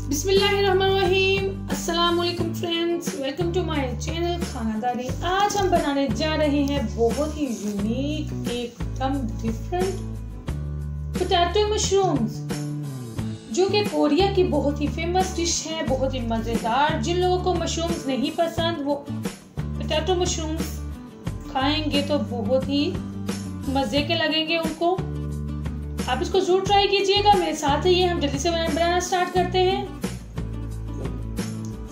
बिस्मिल्लाहिर्रहमानिर्रहीम। अस्सलाम वालेकुम friends, welcome to my channel Khanadari. आज हम बनाने जा रहे हैं बहुत ही यूनिक, एकदम डिफरेंट पोटैटो मशरूम्स, जो कि कोरिया की बहुत ही फेमस डिश है, बहुत ही मज़ेदार। जिन लोगों को मशरूम्स नहीं पसंद वो पोटैटो मशरूम्स खाएंगे तो बहुत ही मज़े के लगेंगे उनको। आप इसको जरूर ट्राई कीजिएगा, मेरे साथ ही हम जल्दी से बनाना स्टार्ट करते हैं।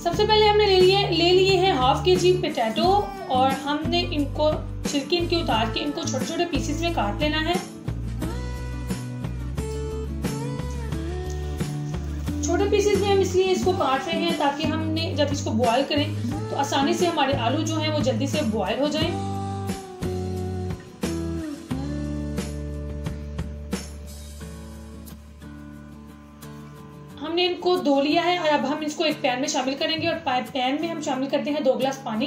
सबसे पहले हमने ले लिए हैं हाफ के-जी पोटैटो और हमने इनको छिलके इनके उतार के इनको छोटे छोटे पीसेस में काट लेना है। छोटे पीसेस में हम इसलिए इसको काट रहे हैं ताकि हमने जब इसको बॉयल करें तो आसानी से हमारे आलू जो हैं वो जल्दी से बॉयल हो जाएं। हमने इनको धो लिया है और अब हम इसको एक पैन में शामिल करेंगे और पैन में हम शामिल करते हैं 2 गिलास पानी।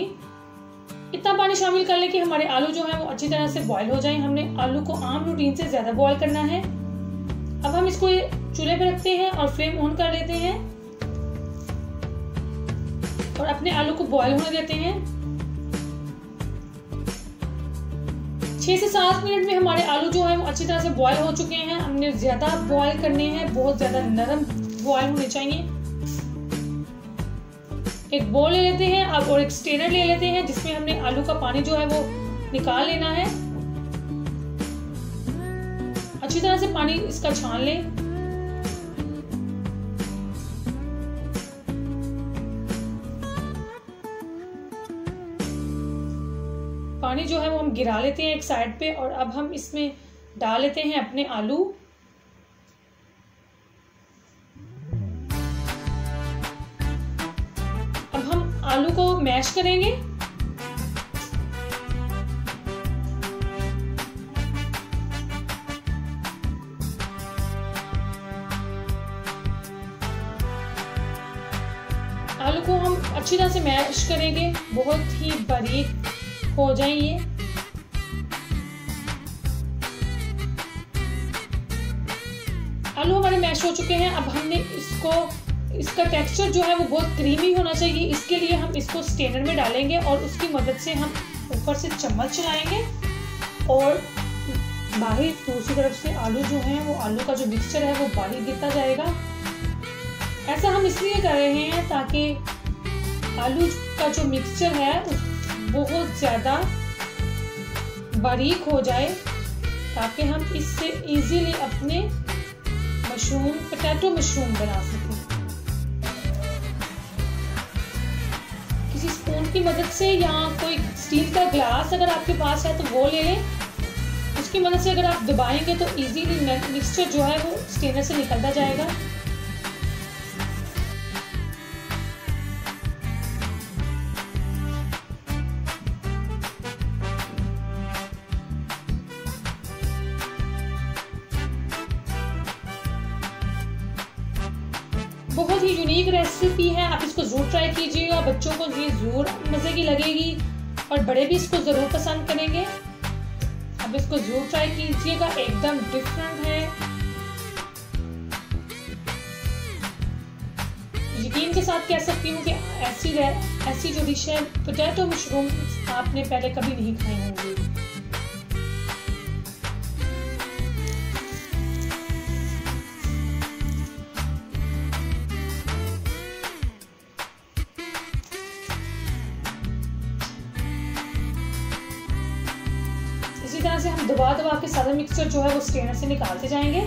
इतना पानी शामिल कर लें कि हमारे आलू जो है वो अच्छी तरह से बॉयल हो जाएं। हमने आलू को आम रूटीन से ज्यादा बॉयल करना है। अब हम इसको चूल्हे पे रखते हैं और फ्लेम ऑन कर लेते हैं और अपने आलू को बॉयल होने देते हैं। 6 से 7 मिनट में हमारे आलू जो है वो अच्छी तरह से बॉयल हो चुके हैं। हमने ज्यादा बॉयल करने हैं, बहुत ज्यादा नरम बॉयल होने चाहिए। एक बोल ले लेते हैं अब और एक स्ट्रेनर ले लेते हैं जिसमें हमने आलू का पानी जो है वो निकाल लेना है। अच्छी तरह से पानी इसका छान लें। पानी जो है वो हम गिरा लेते हैं एक साइड पे और अब हम इसमें डाल लेते हैं अपने आलू। अब हम आलू को मैश करेंगे। आलू को हम अच्छी तरह से मैश करेंगे, बहुत ही बारीक हो जाए ये। आलू हमारे मैश हो चुके हैं। अब हमने इसका टेक्सचर जो है वो बहुत क्रीमी होना चाहिए, इसके लिए हम इसको स्ट्रेनर में डालेंगे और उसकी मदद से हम ऊपर से चम्मच चलाएंगे और बाहर दूसरी तरफ से आलू जो है वो आलू का जो मिक्सचर है वो बाहर गिरता जाएगा। ऐसा हम इसलिए कर रहे हैं ताकि आलू का जो मिक्सचर है बहुत ज्यादा बारीक हो जाए, ताकि हम इससे इजीली अपने पोटैटो मशरूम बना सकें। किसी स्पून की मदद से या कोई स्टील का ग्लास अगर आपके पास है तो वो ले लें। उसकी मदद से अगर आप दबाएंगे तो इजीली मिक्सचर जो है वो स्ट्रेनर से निकलता जाएगा। बहुत ही यूनिक रेसिपी है, आप इसको जरूर ट्राई कीजिएगा। बच्चों को ये जरूर मजे की लगेगी और बड़े भी इसको जरूर पसंद करेंगे। आप इसको जरूर ट्राई कीजिएगा, एकदम डिफरेंट है। यकीन के साथ कह सकती हूँ कि ऐसी जो डिश है पोटैटो मशरूम आपने पहले कभी नहीं खाई होंगी। इसी तरह से हम दबा के सारा मिक्सचर जो है वो स्ट्रेनर से निकालते जाएंगे।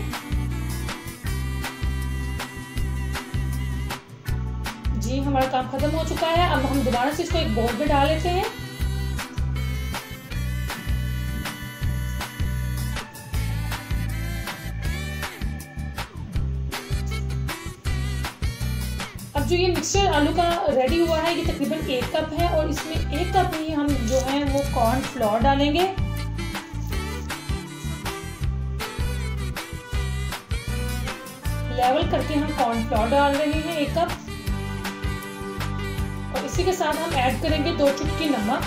जी हमारा काम खत्म हो चुका है। अब हम दोबारा से इसको एक बोल में डाल लेते हैं। अब जो ये मिक्सचर आलू का रेडी हुआ है ये तकरीबन 1 कप है और इसमें 1 कप ही हम जो है वो कॉर्न फ्लोर डालेंगे। लेवल करके हम कॉर्नफ्लोर डाल रहे हैं 1 कप और इसी के साथ हम ऐड करेंगे 2 चुटकी नमक।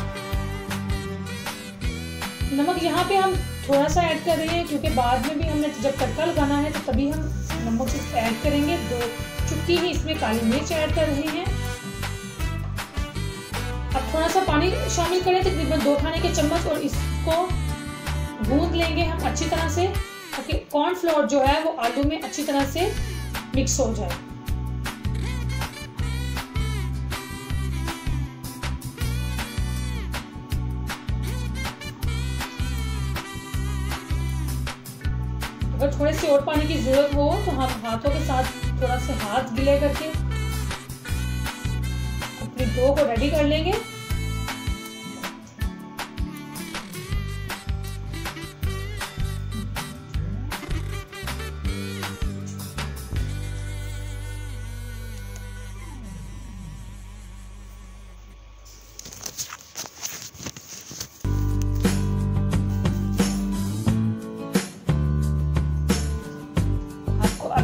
नमक यहाँ पे हम थोड़ा सा ऐड कर रहे हैं क्योंकि बाद में भी हमने जब तड़का लगाना है तो तभी हम नमक ऐड करेंगे। 2 चुटकी ही इसमें काली मिर्च ऐड कर रहे हैं। अब थोड़ा सा पानी शामिल करें, तकरीबन 2 खाने के चम्मच, और इसको गूंद लेंगे हम अच्छी तरह से, ताकि कॉर्नफ्लोर जो है वो आलू में अच्छी तरह से मिक्स हो जाए। अगर थोड़े से और पानी की जरूरत हो तो हम हाथों के साथ थोड़ा से हाथ गीले करके अपने डो को रेडी कर लेंगे।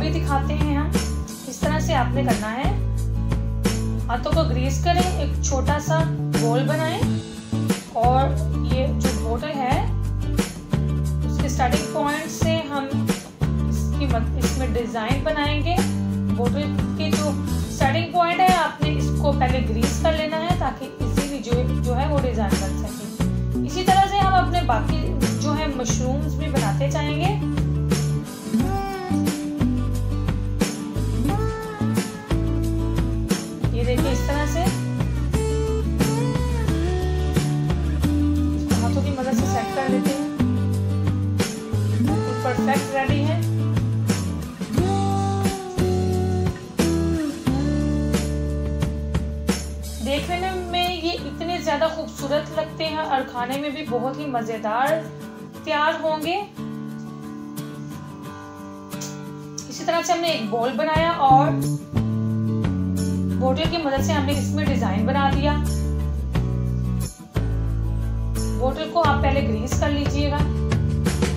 दिखाते हैं हम, इस तरह से आपने करना है। हाथों को ग्रीस करें, एक छोटा सा बोल बनाएं, और ये जो बोतल है उसके स्टार्टिंग पॉइंट से हम इसमें डिजाइन बनाएंगे। बोतल के जो स्टार्टिंग पॉइंट है आपने इसको पहले ग्रीस कर लेना है, ताकि इजीली जो है वो डिजाइन बन सके। इसी तरह से हम अपने बाकी जो है मशरूम्स भी बनाते जाएंगे। देखिए इस तरह से हाथों की मदद से सेट कर लेते हैं। परफेक्ट रेडी है। देखने में ये इतने ज्यादा खूबसूरत लगते हैं और खाने में भी बहुत ही मजेदार तैयार होंगे। इसी तरह से हमने एक बोल बनाया और बोतल की मदद से हमने इसमें डिजाइन बना दिया। बोतल को आप पहले ग्रीस कर लीजिएगा।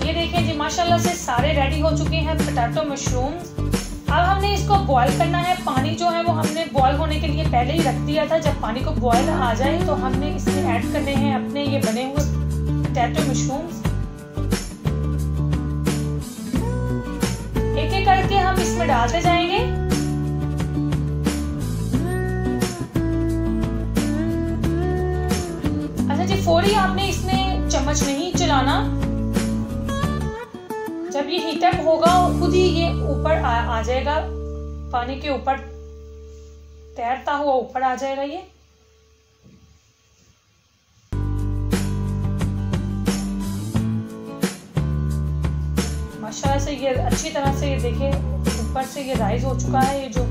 ये देखिए जी, माशाल्लाह से सारे रेडी हो चुके हैं पोटैटो मशरूम्स। अब हमने इसको बॉईल करना है। पानी जो है वो हमने बॉईल होने के लिए पहले ही रख दिया था। जब पानी को बॉईल आ जाए तो हमने इसमें ऐड करने हैं अपने ये बने हुए पोटैटो मशरूम्स। एक एक करके हम इसमें डालते जाएंगे। फौरी आपने इसमें चम्मच नहीं चलाना। जब ये हीटअप होगा खुद ही ये ऊपर आ जाएगा, पानी के ऊपर तैरता हुआ ऊपर आ जाएगा ये। माशाल्लाह से ये अच्छी तरह से, ये देखिए ऊपर से ये राइज हो चुका है। ये जो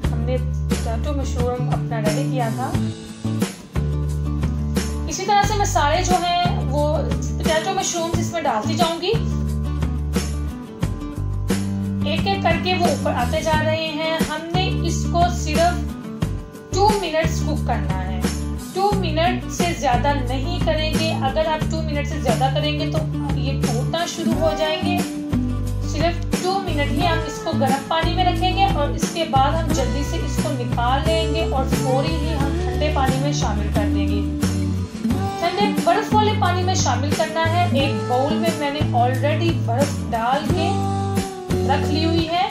हमने पोटैटो मशरूम अपना रेडी किया था, इसी तरह से मैं सारे जो हैं वो पोटैटो मशरूम्स इसमें डालती जाऊंगी। एक एक करके वो ऊपर आते जा रहे हैं। हमने इसको सिर्फ 2 मिनट्स कुक करना है। 2 मिनट से ज्यादा नहीं करेंगे। अगर आप 2 मिनट से ज्यादा करेंगे तो ये टूटना शुरू हो जाएंगे। सिर्फ 2 मिनट ही हम इसको गर्म पानी में रखेंगे और इसके बाद हम जल्दी से इसको निकाल लेंगे और फौरी ही हम ठंडे पानी में शामिल कर देंगे। ठंडे बर्फ वाले पानी में शामिल करना है। एक बाउल में मैंने ऑलरेडी बर्फ डाल के रख ली हुई है।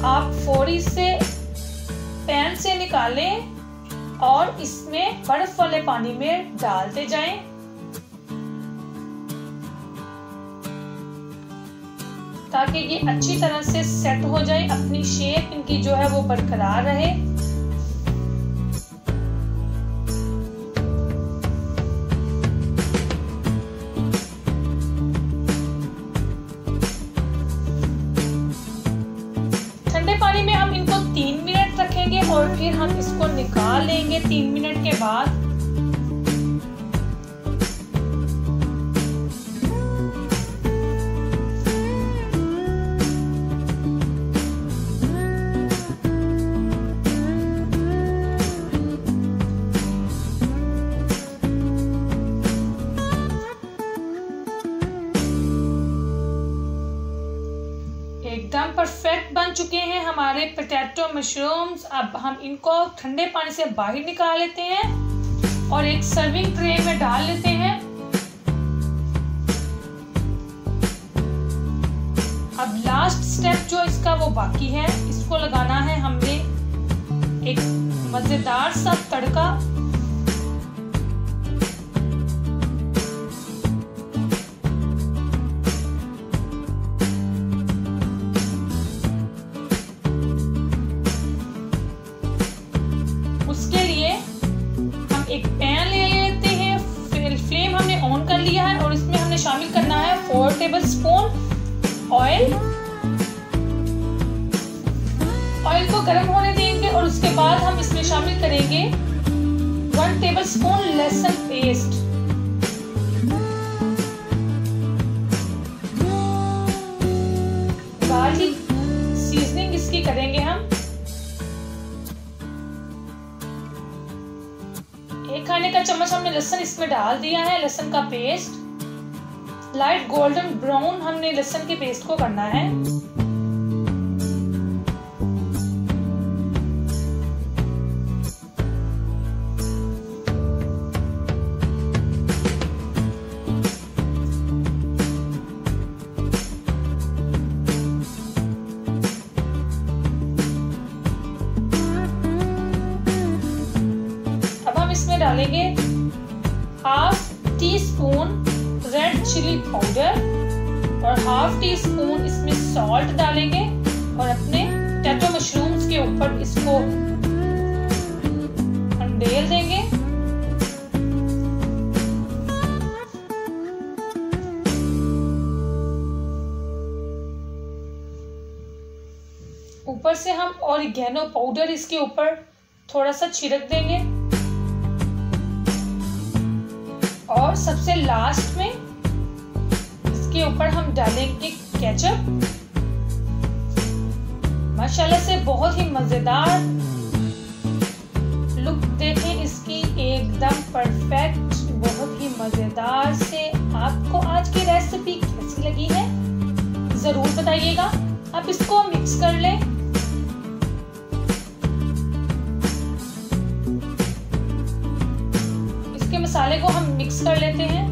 आप फौरी से पैन से निकालें और इसमें बर्फ वाले पानी में डालते जाएं। ताकि ये अच्छी तरह से सेट हो जाए, अपनी शेप इनकी जो है वो बरकरार रहे। पानी में हम इनको 3 मिनट रखेंगे और फिर हम इसको निकाल लेंगे 3 मिनट के बाद। एकदम परफेक्ट बन चुके हैं हमारे पोटैटो मशरूम्स। अब हम इनको ठंडे पानी से बाहर निकाल लेते हैं और एक सर्विंग ट्रे में डाल लेते हैं। अब लास्ट स्टेप जो इसका वो बाकी है, इसको लगाना है हमने एक मजेदार सा तड़का। उसके लिए हम एक पैन ले लेते हैं, फ्लेम हमने ऑन कर लिया है और इसमें हमने शामिल करना है 4 टेबलस्पून ऑयल। ऑयल को गर्म होने देंगे और उसके बाद हम इसमें शामिल करेंगे 1 टेबलस्पून लहसुन पेस्ट। गार्लिक सीजनिंग इसकी करेंगे हम 1 खाने का चम्मच हमने लहसुन इसमें डाल दिया है, लहसुन का पेस्ट। लाइट गोल्डन ब्राउन हमने लहसुन के पेस्ट को करना है। अब हम इसमें डालेंगे 1/2 टीस्पून रेड चिली पाउडर और 1/2 टीस्पून इसमें सॉल्ट डालेंगे और अपने पोटैटो मशरूम्स के ऊपर इसको अंडेल देंगे। ऊपर से हम ऑरिगेनो पाउडर इसके ऊपर थोड़ा सा छिड़क देंगे और सबसे लास्ट में इसके ऊपर हम डालेंगे केचप। माशाल्लाह से बहुत ही मजेदार लुक देखें इसकी, एकदम परफेक्ट, बहुत ही मजेदार से। आपको आज की रेसिपी कैसी लगी है जरूर बताइएगा। आप इसको मिक्स कर लें। इसके मसाले को हम मिक्स कर लेते हैं।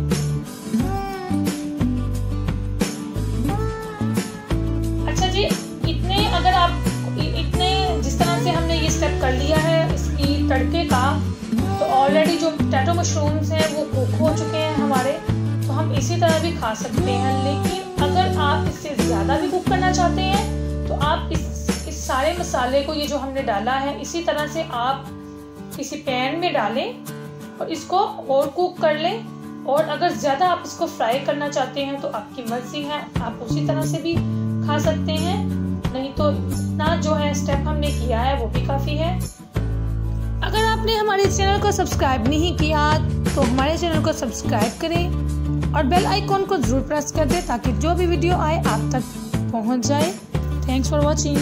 अच्छा जी, इतने जिस तरह से हमने ये स्टेप कर लिया है इसकी तड़के का, तो ऑलरेडी जो पोटैटो मशरूम्स हैं वो कुक हो चुके हैं हमारे, तो हम इसी तरह भी खा सकते हैं। लेकिन अगर आप इससे ज़्यादा भी कुक करना चाहते हैं तो आप इस सारे मसाले को, ये जो हमने डाला है, इसी तरह से आप किसी पैन में डालें और इसको और कुक कर लें। और अगर ज़्यादा आप इसको फ्राई करना चाहते हैं तो आपकी मर्जी है, आप उसी तरह से भी खा सकते हैं। नहीं तो इतना जो है स्टेप हमने किया है वो भी काफ़ी है। अगर आपने हमारे चैनल को सब्सक्राइब नहीं किया तो हमारे चैनल को सब्सक्राइब करें और बेल आइकॉन को ज़रूर प्रेस कर दें ताकि जो भी वीडियो आए आप तक पहुंच जाए। Thanks for watching.